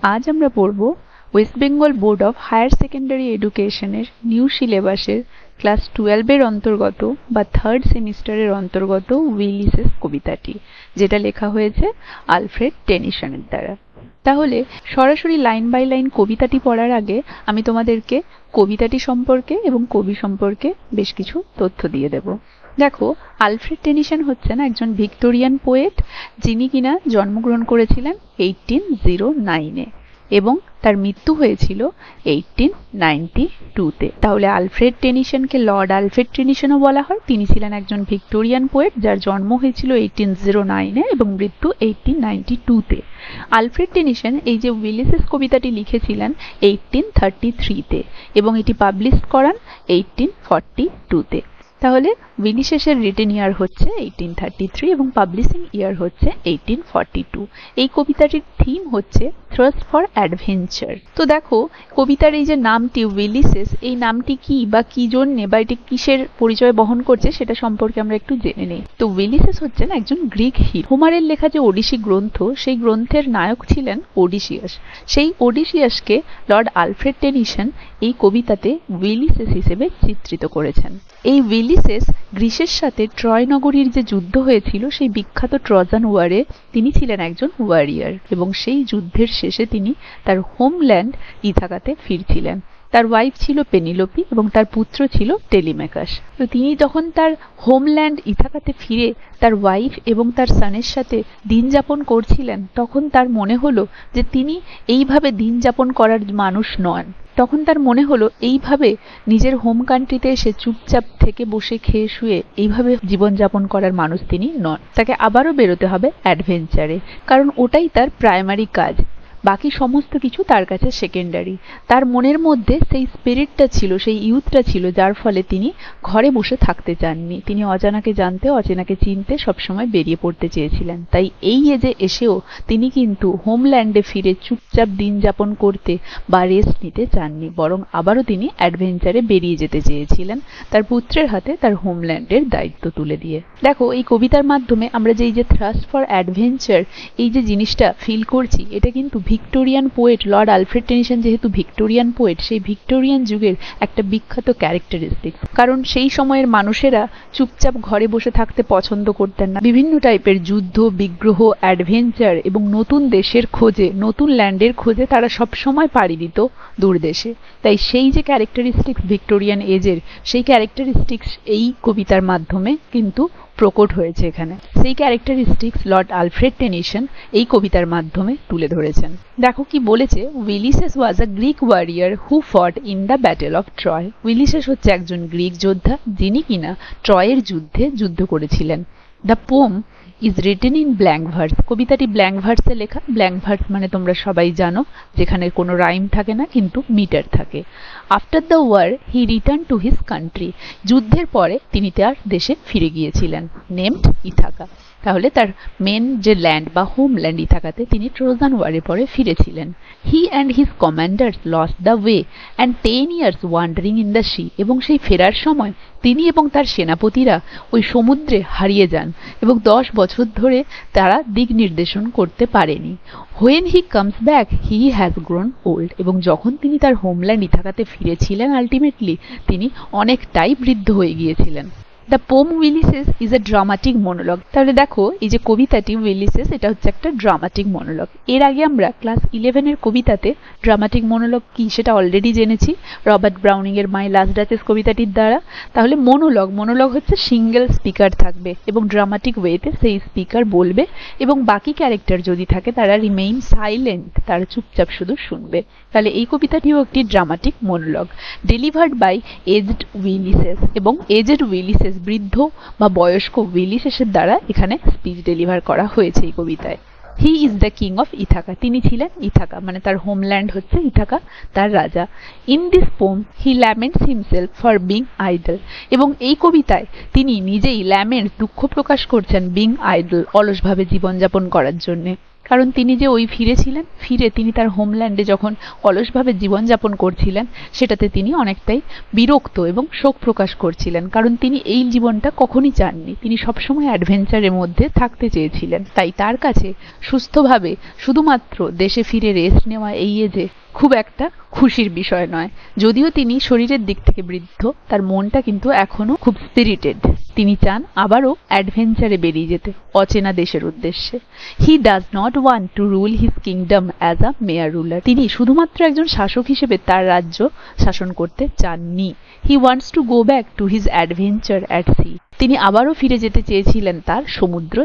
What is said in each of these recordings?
আজ আমরা পড়ব west Bengal board of higher secondary এডুকেশনের নিউ সিলেবাসের ক্লাস 12 এর অন্তর্গত বা থার্ড সেমিস্টারের অন্তর্গত উইলিসেস কবিতাটি, যেটা লেখা হয়েছে আলফ্রেড টেনিসনের দ্বারা। তাহলে সরাসরি লাইন বাই লাইন কবিতাটি পড়ার আগে আমি তোমাদেরকে কবিতাটি সম্পর্কে এবং কবি সম্পর্কে বেশ কিছু তথ্য দিয়ে দেব। দেখো, আলফ্রেড টেনিসন হচ্ছেন একজন ভিক্টোরিয়ান পোয়েট, যিনি কিনা জন্মগ্রহণ করেছিলেন 1809-এ এবং তার মৃত্যু হয়েছিল 1892-তে। তাহলে আলফ্রেড টেনিসনকে লর্ড আলফ্রেড টেনিসনও বলা হয়। তিনি ছিলেন একজন ভিক্টোরিয়ান পোয়েট, যার জন্ম হয়েছিল 1809-এ এবং মৃত্যু 1892-তে। আলফ্রেড টেনিসন এই যে উইলিসেস কবিতাটি লিখেছিলেন 1833-তে এবং এটি পাবলিশ করান 1842-তে। তাহলে উইলিসেসের রিটেন ইয়ার হচ্ছে 1833 এবং পাবলিশিং ইয়ার হচ্ছে 1842। এই কবিতাটির থিম হচ্ছে থ্রাস্ট ফর অ্যাডভেঞ্চার। তো দেখো, কবিতার এই যে নামটি উইলিসেস, এই নামটি কি বা কি জন্যে বা এটি কিসের পরিচয় বহন করছে সেটা সম্পর্কে আমরা একটু জেনে নিই। তো উইলিসেস হচ্ছেন একজন গ্রিক হিরো। হোমারের লেখা যে ওডিসি গ্রন্থ, সেই গ্রন্থের নায়ক ছিলেন ওডিসিয়াস। সেই ওডিসিয়াসকে লর্ড আলফ্রেড টেনিসন এই কবিতাতে উইলিসেস হিসেবে চিত্রিত করেছেন। এই উইলিসেস গ্রিসের সাথে ট্রয় নগরীর যে যুদ্ধ হয়েছিল, সেই বিখ্যাত ট্রজান ওয়ারে তিনি ছিলেন একজন ওয়ারিয়ার এবং সেই যুদ্ধের শেষে তিনি তার হোমল্যান্ড ইথাকাতে ফিরছিলেন। তার ওয়াইফ ছিল পেনিলোপি এবং তার পুত্র ছিল টেলিমেকাস। তো তিনি যখন তার হোমল্যান্ড ইথাকাতে ফিরে তার ওয়াইফ এবং তার সানের সাথে দিন যাপন করছিলেন, তখন তার মনে হলো যে তিনি এইভাবে দিন যাপন করার মানুষ নন। তখন তার মনে হলো এইভাবে নিজের হোম কান্ট্রিতে এসে চুপচাপ থেকে বসে খেয়ে শুয়ে এইভাবে জীবনযাপন করার মানুষ তিনি নন। তাকে আবারও বেরোতে হবে অ্যাডভেঞ্চারে, কারণ ওটাই তার প্রাইমারি কাজ। বাকি সমস্ত কিছু তার কাছে সেকেন্ডারি। তার মনের মধ্যে সেই স্পিরিটটা ছিল, সেই ইউথটা ছিল, যার ফলে তিনি ঘরে বসে থাকতে চাননি। তিনি অজানাকে জানতে, অচেনাকে চিনতে সবসময় বেরিয়ে পড়তে চেয়েছিলেন। তাই এই এজে এসেও তিনি কিন্তু হোমল্যান্ডে ফিরে চুপচাপ দিন যাপন করতে বা রেস্ট নিতে চাননি, বরং আবারও তিনি অ্যাডভেঞ্চারে বেরিয়ে যেতে চেয়েছিলেন, তার পুত্রের হাতে তার হোমল্যান্ডের দায়িত্ব তুলে দিয়ে। দেখো, এই কবিতার মাধ্যমে আমরা যে এই যে থ্রাস্ট ফর অ্যাডভেঞ্চার এই যে জিনিসটা ফিল করছি, এটা কিন্তু Victorian poet Lord Alfred Tennyson যেহেতু ভিক্টোরিয়ান পোয়েট, সেই ভিক্টোরিয়ান যুগের একটা বিখ্যাত ক্যারেক্টারিস্টিক্স। কারণ সেই সময়ের মানুষেরা চুপচাপ ঘরে বসে থাকতে পছন্দ করতেন না। বিভিন্ন টাইপের যুদ্ধ, বিগ্রহ, অ্যাডভেঞ্চার এবং নতুন দেশের খোঁজে, নতুন ল্যান্ডের খোঁজে তারা সবসময় পাড়ি দিত দূর দেশে। তাই সেই যে ক্যারেক্টারিস্টিক্স ভিক্টোরিয়ান এজের, সেই ক্যারেক্টারিস্টিক্স এই কবিতার মাধ্যমে কিন্তু প্রকট হয়েছে এখানে। সেই ক্যারেক্টারিস্টিক্স লর্ড আলফ্রেড টেনিসন এই কবিতার মাধ্যমে তুলে ধরেছেন। দেখো কি বলেছে, উইলিসেস ওয়াজ আ Greek warrior who fought in the battle of Troy. Ulysses হচ্ছে একজন গ্রিক যোদ্ধা, যিনি কিনা ট্রয়ের যুদ্ধে যুদ্ধ করেছিলেন। The poem is written in blank verse. কবিতাটি ব্ল্যাঙ্ক ভার্সে লেখা। ব্ল্যাঙ্ক ভার্স মানে তোমরা সবাই জানো, যেখানে কোনো রাইম থাকে না কিন্তু মিটার থাকে। After the war he return to his country. যুদ্ধের পরে তিনি তার দেশে ফিরে গিয়েছিলেন, নেমড ইথাকা। তাহলে তার মেন যে ল্যান্ড বা হোমল্যান্ড ইথাকাতে তিনি ট্রোজান ওয়ারে পরে ফিরেছিলেন। He and his commanders lost the way and 10 years wandering in the sea. এবং সেই ফেরার সময় তিনি এবং তার সেনাপতিরা ওই সমুদ্রে হারিয়ে যান এবং 10 বছর ধরে তারা দিক নির্দেশন করতে পারেনি। When he comes back he has grown old. এবং যখন তিনি তার হোমল্যান্ড ইথাকাতে ফিরেছিলেন, আলটিমেটলি তিনি অনেকটাই বৃদ্ধ হয়ে গিয়েছিলেন। The poem Ulysses is a dramatic monologue. তাহলে দেখো, এই যে কবিতাটি উইলিসেস, এটা হচ্ছে একটা ড্রামাটিক মনোলগ। এর আগে আমরা ক্লাস 11-এর কবিতাতে ড্রামাটিক মনোলগ কি সেটা অলরেডি জেনেছি রবার্ট ব্রাউনিং এর মাই লাস্ট ডাচেস কবিতাটির দ্বারা। তাহলে মনোলগ হচ্ছে সিঙ্গেল স্পিকার থাকবে এবং ড্রামাটিক ওয়েতে সেই স্পিকার বলবে এবং বাকি ক্যারেক্টার যদি থাকে তারা রিমেইন সাইলেন্ট, তারা চুপচাপ শুধু শুনবে। তাহলে এই কবিতাটিও একটি dramatic monologue, delivered by aged Ulysses. এবং এজড উইলিসেস, বৃদ্ধ বা বয়স্ক উইলিসেসের দ্বারা এখানে স্পিচ ডেলিভার করা হয়েছে এই কবিতায়। He is the king of Ithaca. তিনি ছিলেন ইথাকা, মানে তার হোমল্যান্ড হচ্ছে ইথাকা, তার রাজা। In this poem he laments himself for being idle. এবং এই কবিতায় তিনি নিজেই ল্যামেন্টস, দুঃখ প্রকাশ করছেন, বিং আইডল, অলসভাবে জীবনযাপন করার জন্যে। কারণ তিনি যে ওই ফিরে তিনি তার হোমল্যান্ডে যখন অলসভাবে জীবনযাপন করছিলেন সেটাতে তিনি অনেকটাই বিরক্ত এবং শোক প্রকাশ করছিলেন, কারণ তিনি এই জীবনটা কখনই চাননি। তিনি সবসময় অ্যাডভেঞ্চারের মধ্যে থাকতে চেয়েছিলেন। তাই তার কাছে সুস্থভাবে শুধুমাত্র দেশে ফিরে রেস্ট নেওয়া এই এজে খুব একটা খুশির বিষয় নয়। যদিও তিনি শরীরের দিক থেকে বৃদ্ধ, তার মনটা কিন্তু এখনো খুব স্পিরিটেড। তিনি চান আবারও অ্যাডভেঞ্চারে বেরিয়ে যেতে, অচেনা দেশের উদ্দেশ্যে। He does not want to rule his kingdom as a mere ruler. তিনি শুধুমাত্র একজন শাসক হিসেবে তার রাজ্য শাসন করতে চাননি। He wants to go back to his adventure at sea. তিনি আবারও ফিরে যেতে চেয়েছিলেন তার সমুদ্র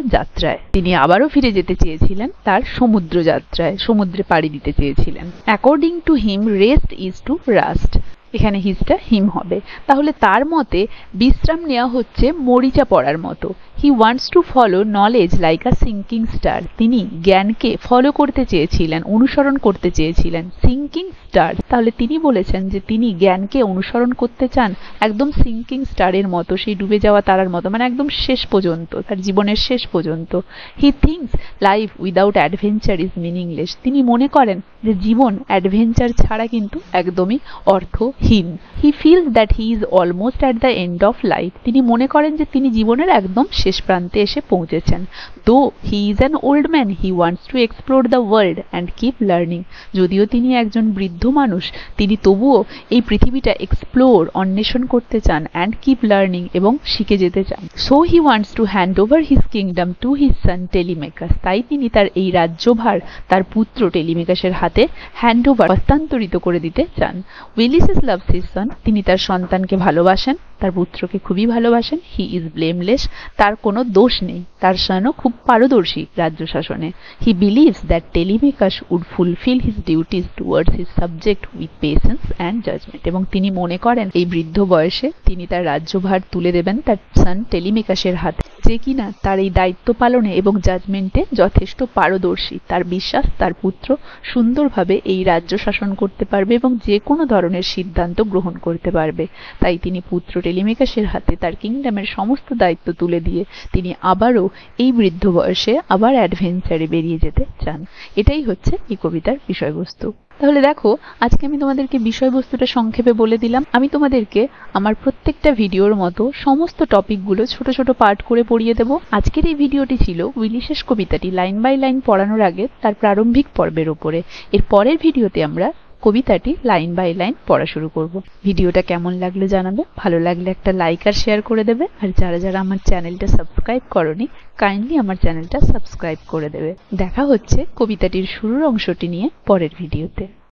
যাত্রায়। সমুদ্রে পাড়ি দিতে চেয়েছিলেন। According to him, rest is to rust. এখানে হিজটা হিম হবে। তাহলে তার মতে বিশ্রাম নেওয়া হচ্ছে মরিচা পড়ার মতো। হি wants to follow knowledge like a sinking star. তিনি জ্ঞানকে ফলো করতে চেয়েছিলেন, অনুসরণ করতে চেয়েছিলেন। সিঙ্কিং স্টার, তাহলে তিনি বলেছেন যে তিনি জ্ঞানকে অনুসরণ করতে চান একদম সিঙ্কিং স্টারের মতো, সেই ডুবে যাওয়া তারার মতো, মানে একদম শেষ পর্যন্ত, তার জীবনের শেষ পর্যন্ত। He thinks life without adventure is meaningless. তিনি মনে করেন যে জীবন অ্যাডভেঞ্চার ছাড়া কিন্তু একদমই অর্থহীন। He feels that he is almost at the end of life. তিনি মনে করেন যে তিনি জীবনের একদম শেষ প্রান্তে এসে পৌঁছেছেন। দো he is an old man, he wants to explore the world and keep learning. যদিও তিনি একজন বৃদ্ধ মানুষ, তিনি তবুও এই পৃথিবীটা এক্সপ্লোর, অন্বেষণ করতে চান, অ্যান্ড কিপ লার্নিং, এবং শিখে যেতে চান। So he wants to hand over his kingdom to his son Telemachus. তাই তিনি তার এই রাজ্যভার তার পুত্র টেলিমেকাসের হাতে হ্যান্ড ওভার, হস্তান্তরিত করে দিতে চান। উইলিসেস লাভস হিজ সন। তিনি তার সন্তানকে ভালোবাসেন, তার পুত্রকে খুবই ভালোবাসেন। He is blameless. তার কোনো দোষ নেই। তার সনও খুব পারদর্শী রাজ্য শাসনে। He believes that Telemachus would fulfil his duties towards his subject with patience and judgement. এবং তিনি মনে করেন এই বৃদ্ধ বয়সে তিনি তার রাজ্যভার তুলে দেবেন তার সন টেলিমেকাসের হাতে, যে কিনা তার এই দায়িত্ব পালনে এবং জাজমেন্টে যথেষ্ট পারদর্শী। তার বিশ্বাস তার পুত্র সুন্দরভাবে এই রাজ্য শাসন করতে পারবে এবং যে কোনো ধরনের সিদ্ধান্ত গ্রহণ করতে পারবে। তাই তিনি পুত্র টেলিমেকাসের হাতে তার কিংডমের সমস্ত দায়িত্ব তুলে দিয়ে তিনি আবারও এই বৃদ্ধ বয়সে আবার অ্যাডভেঞ্চারে বেরিয়ে যেতে চান। এটাই হচ্ছে এই কবিতার বিষয়বস্তু। তাহলে দেখো, আজকে আমি তোমাদেরকে বিষয়বস্তুটা সংক্ষেপে বলে দিলাম। আমি তোমাদেরকে আমার প্রত্যেকটা ভিডিওর মতো সমস্ত টপিকগুলো ছোট ছোট পার্ট করে পড়িয়ে দেব। আজকের এই ভিডিওটি ছিল উইলিসেস কবিতাটি লাইন বাই লাইন পড়ানোর আগে তার প্রারম্ভিক পর্বের ওপরে। এর পরের ভিডিওতে আমরা কবিতাটি লাইন বাই লাইন পড়া শুরু করব। ভিডিওটা কেমন লাগলো জানাবে, ভালো লাগলে একটা লাইক আর শেয়ার করে দেবে। আর যারা যারা আমার চ্যানেলটা সাবস্ক্রাইব করনি, কাইন্ডলি আমার চ্যানেলটা সাবস্ক্রাইব করে দেবে। দেখা হচ্ছে কবিতাটির শুরুর অংশটি নিয়ে পরের ভিডিওতে।